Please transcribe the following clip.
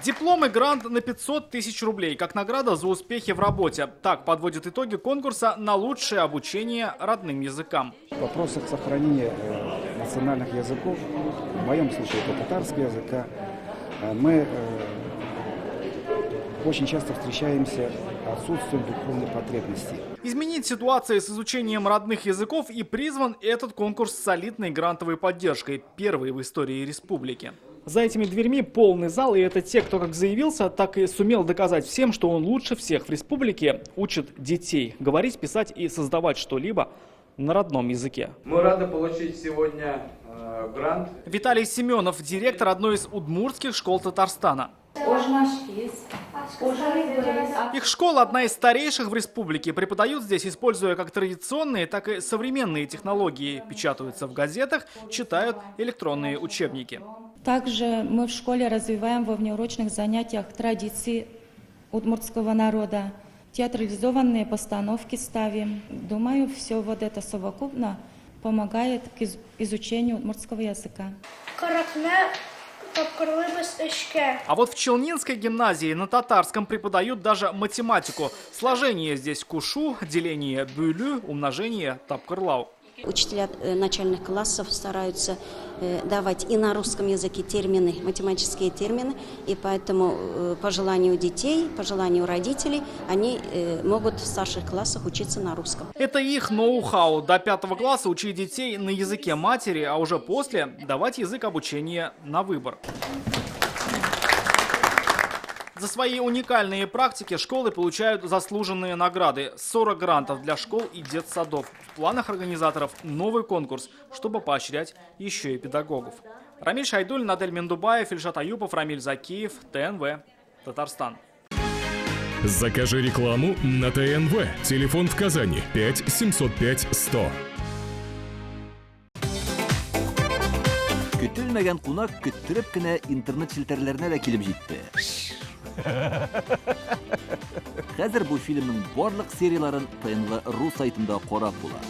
Диплом и грант на 500 тысяч рублей, как награда за успехи в работе. Так подводят итоги конкурса на лучшее обучение родным языкам. В вопросах сохранения национальных языков, в моем случае это татарского языка, мы очень часто встречаемся отсутствием духовной потребности. Изменить ситуацию с изучением родных языков и призван этот конкурс с солидной грантовой поддержкой, первый в истории республики. За этими дверьми полный зал, и это те, кто как заявился, так и сумел доказать всем, что он лучше всех в республике учит детей говорить, писать и создавать что-либо на родном языке. Мы рады получить сегодня грант. Виталий Семенов, директор одной из удмуртских школ Татарстана. Их школа одна из старейших в республике. Преподают здесь, используя как традиционные, так и современные технологии. Печатаются в газетах, читают электронные учебники. Также мы в школе развиваем во внеурочных занятиях традиции удмуртского народа. Театрализованные постановки ставим. Думаю, все вот это совокупно помогает к изучению удмуртского языка. А вот в Челнинской гимназии на татарском преподают даже математику. Сложение здесь кушу, деление бюлю, умножение тапкырлау. Учителя начальных классов стараются давать и на русском языке термины, математические термины, и поэтому по желанию детей, по желанию родителей, они могут в старших классах учиться на русском. Это их ноу-хау. До 5 класса учить детей на языке матери, а уже после давать язык обучения на выбор. За свои уникальные практики школы получают заслуженные награды. 40 грантов для школ и детсадов. В планах организаторов новый конкурс, чтобы поощрять еще и педагогов. Рамиль Шайдуль, Надель Мендубаев, Ильшат Аюпов, Рамиль Закиев, ТНВ, Татарстан. Закажи рекламу на ТНВ. Телефон в Казани 5 705 100. Көтелмәгән кунак көттөреп кенә интернет челтәрләренә дә килеп җитте. Хәзер бу фильмның барлык серияларын ТНВ.ру сайтында карап була.